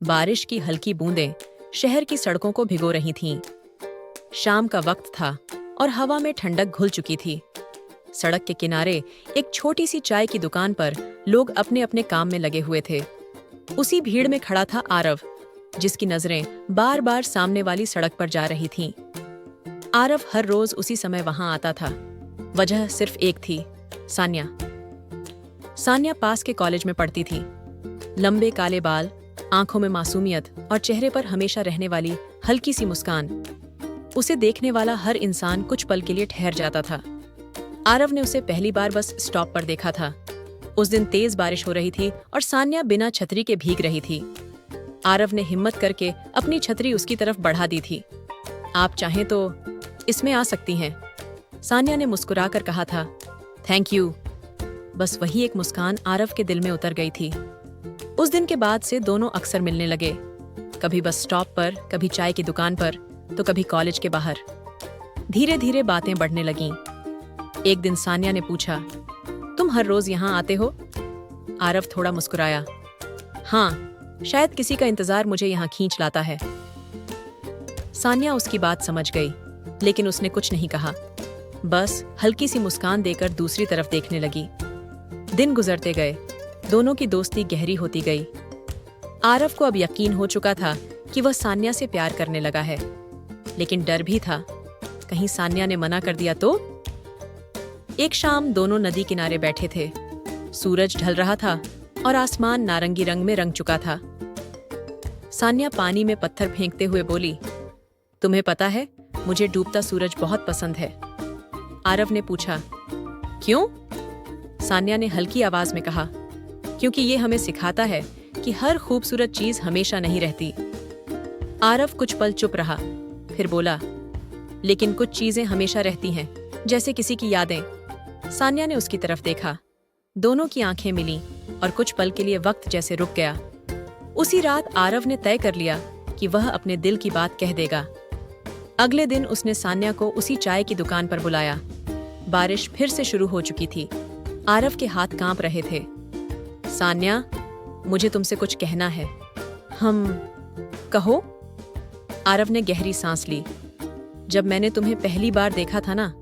बारिश की हल्की बूंदें शहर की सड़कों को भिगो रही थीं। शाम का वक्त था और हवा में ठंडक घुल चुकी थी। सड़क के किनारे एक छोटी सी चाय की दुकान पर लोग अपने अपने काम में लगे हुए थे। उसी भीड़ में खड़ा था आरव, जिसकी नजरें बार बार सामने वाली सड़क पर जा रही थीं। आरव हर रोज उसी समय वहां आता था। वजह सिर्फ एक थी, सान्या। सान्या पास के कॉलेज में पढ़ती थी। लंबे काले बाल, आंखों में मासूमियत और चेहरे पर हमेशा रहने वाली हल्की सी मुस्कान। उसे देखने वाला हर इंसान कुछ पल के लिए ठहर जाता था। आरव ने उसे पहली बार बस स्टॉप पर देखा था। उस दिन तेज बारिश हो रही थी और सान्या बिना छतरी के भीग रही थी। आरव ने हिम्मत करके अपनी छतरी उसकी तरफ बढ़ा दी थी। आप चाहें तो इसमें आ सकती हैं, सान्या ने मुस्कुराकर कहा था। Thank you. बस वही एक मुस्कान आरव के दिल में उतर गई थी। उस दिन के बाद से दोनों अक्सर मिलने लगे, कभी बस स्टॉप पर, कभी चाय की दुकान पर, तो कभी कॉलेज के बाहर। धीरे धीरे बातें बढ़ने लगीं। एक दिन सान्या ने पूछा, तुम हर रोज यहाँ आते हो? आरव थोड़ा मुस्कुराया। हाँ, शायद किसी का इंतजार मुझे यहाँ खींच लाता है। सान्या उसकी बात समझ गई, लेकिन उसने कुछ नहीं कहा। बस हल्की सी मुस्कान देकर दूसरी तरफ देखने लगी। दिन गुजरते गए, दोनों की दोस्ती गहरी होती गई। आरव को अब यकीन हो चुका था कि वह सान्या से प्यार करने लगा है, लेकिन डर भी था, कहीं सान्या ने मना कर दिया तो। एक शाम दोनों नदी किनारे बैठे थे। सूरज ढल रहा था और आसमान नारंगी रंग में रंग चुका था। सान्या पानी में पत्थर फेंकते हुए बोली, तुम्हें पता है, मुझे डूबता सूरज बहुत पसंद है। आरव ने पूछा, क्यों? सान्या ने हल्की आवाज में कहा, क्योंकि ये हमें सिखाता है कि हर खूबसूरत चीज हमेशा नहीं रहती। आरव कुछ पल चुप रहा, फिर बोला, लेकिन कुछ चीजें हमेशा रहती हैं, जैसे किसी की यादें। सान्या ने उसकी तरफ देखा। दोनों की आंखें मिलीं और कुछ पल के लिए वक्त जैसे रुक गया। उसी रात आरव ने तय कर लिया कि वह अपने दिल की बात कह देगा। अगले दिन उसने सान्या को उसी चाय की दुकान पर बुलाया। बारिश फिर से शुरू हो चुकी थी। आरव के हाथ कांप रहे थे। सान्या, मुझे तुमसे कुछ कहना है। कहो। आरव ने गहरी सांस ली। जब मैंने तुम्हें पहली बार देखा था ना,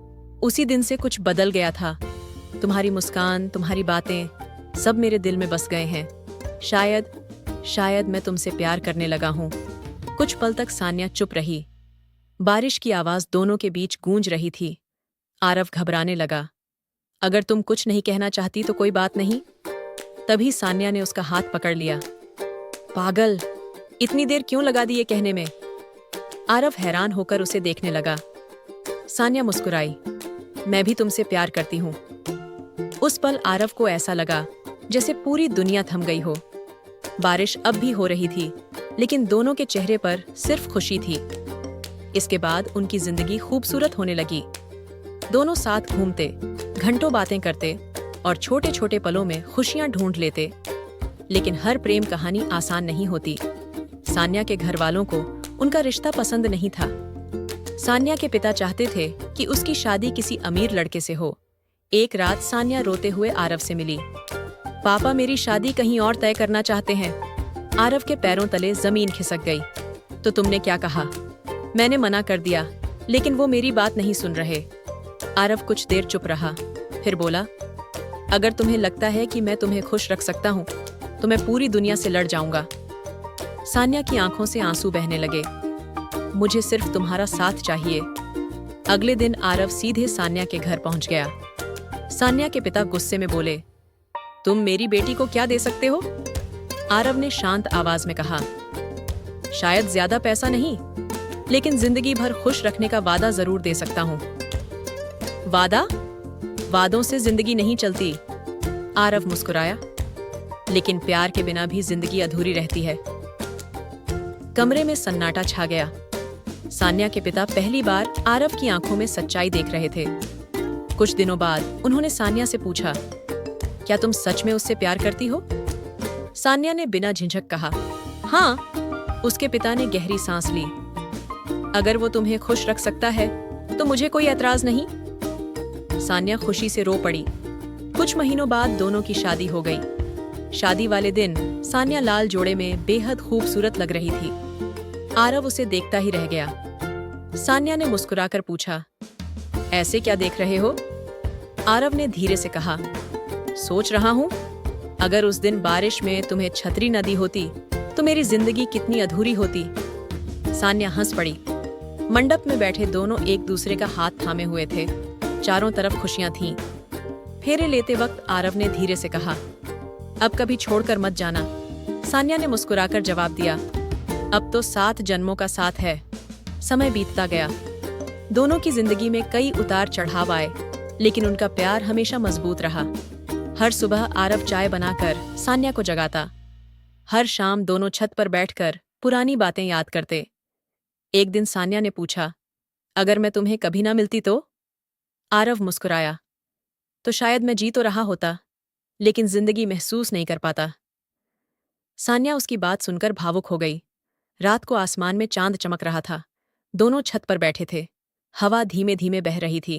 उसी दिन से कुछ बदल गया था। तुम्हारी मुस्कान, तुम्हारी बातें, सब मेरे दिल में बस गए हैं। शायद मैं तुमसे प्यार करने लगा हूं। कुछ पल तक सान्या चुप रही। बारिश की आवाज दोनों के बीच गूंज रही थी। आरव घबराने लगा। अगर तुम कुछ नहीं कहना चाहती तो कोई बात नहीं। तभी सान्या ने उसका हाथ पकड़ लिया। पागल, इतनी देर क्यों लगा दी ये कहने में? आरव हैरान होकर उसे देखने लगा। सान्या मुस्कुराई। मैं भी तुमसे प्यार करती हूँ। उस पल आरव को ऐसा लगा जैसे पूरी दुनिया थम गई हो। बारिश अब भी हो रही थी, लेकिन दोनों के चेहरे पर सिर्फ खुशी थी। इसके बाद उनकी जिंदगी खूबसूरत होने लगी। दोनों साथ घूमते, घंटों बातें करते और छोटे छोटे पलों में खुशियां ढूंढ लेते। लेकिन हर प्रेम कहानी आसान नहीं होती। सान्या के घर वालों को उनका रिश्ता पसंद नहीं था। सान्या के पिता चाहते थे कि उसकी शादी किसी अमीर लड़के से हो। एक रात सान्या रोते हुए आरव से मिली। पापा मेरी शादी कहीं और तय करना चाहते हैं। आरव के पैरों तले जमीन खिसक गई। तो तुमने क्या कहा? मैंने मना कर दिया, लेकिन वो मेरी बात नहीं सुन रहे। आरव कुछ देर चुप रहा, फिर बोला, अगर तुम्हें लगता है कि मैं तुम्हें खुश रख सकता हूँ, तो मैं पूरी दुनिया से लड़ जाऊंगा। सान्या की आंखों से आंसू बहने लगे। मुझे सिर्फ तुम्हारा साथ चाहिए। अगले दिन आरव सीधे सान्या के घर पहुंच गया। सान्या के पिता गुस्से में बोले, तुम मेरी बेटी को क्या दे सकते हो? आरव ने शांत आवाज में कहा, शायद ज्यादा पैसा नहीं, लेकिन जिंदगी भर खुश रखने का वादा जरूर दे सकता हूँ। वादा? वादों से जिंदगी नहीं चलती। आरव मुस्कुराया, लेकिन प्यार के बिना भी जिंदगी अधूरी रहती है। कमरे में सन्नाटा छा गया। सान्या के पिता पहली बार आरव की आंखों में सच्चाई देख रहे थे। कुछ दिनों बाद उन्होंने सान्या से पूछा, क्या तुम सच में उससे प्यार करती हो? सान्या ने बिना झिझक कहा, हाँ। उसके पिता ने गहरी सांस ली। अगर वो तुम्हें खुश रख सकता है तो मुझे कोई एतराज नहीं। सान्या खुशी से रो पड़ी। कुछ महीनों बाद दोनों की शादी हो गई। शादी वाले दिन सान्या लाल जोड़े में बेहद खूबसूरत लग रही थी। आरव उसे देखता ही रह गया। सान्या ने मुस्कुराकर पूछा, ऐसे क्या देख रहे हो? आरव ने धीरे से कहा, सोच रहा हूं, अगर उस दिन बारिश में तुम्हें छतरी न दी होती तो मेरी जिंदगी कितनी अधूरी होती। सान्या हंस पड़ी। मंडप में बैठे दोनों एक दूसरे का हाथ थामे हुए थे। चारों तरफ खुशियां थीं। फेरे लेते वक्त आरव ने धीरे से कहा, अब कभी छोड़कर मत जाना। सान्या ने मुस्कुराकर जवाब दिया, अब तो 7 जन्मों का साथ है। समय बीतता गया। दोनों की जिंदगी में कई उतार चढ़ाव आए, लेकिन उनका प्यार हमेशा मजबूत रहा। हर सुबह आरव चाय बनाकर सान्या को जगाता। हर शाम दोनों छत पर बैठकर पुरानी बातें याद करते। एक दिन सान्या ने पूछा, अगर मैं तुम्हें कभी ना मिलती तो? आरव मुस्कुराया, तो शायद मैं जी तो रहा होता, लेकिन जिंदगी महसूस नहीं कर पाता। सान्या उसकी बात सुनकर भावुक हो गई। रात को आसमान में चांद चमक रहा था। दोनों छत पर बैठे थे। हवा धीमे धीमे बह रही थी।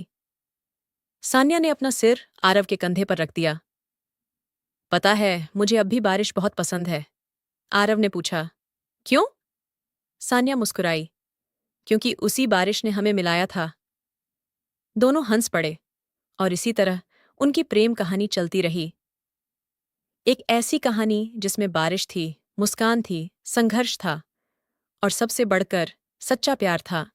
सान्या ने अपना सिर आरव के कंधे पर रख दिया। पता है, मुझे अब भी बारिश बहुत पसंद है। आरव ने पूछा, क्यों? सान्या मुस्कुराई, क्योंकि उसी बारिश ने हमें मिलाया था। दोनों हंस पड़े और इसी तरह उनकी प्रेम कहानी चलती रही। एक ऐसी कहानी जिसमें बारिश थी, मुस्कान थी, संघर्ष था और सबसे बढ़कर सच्चा प्यार था।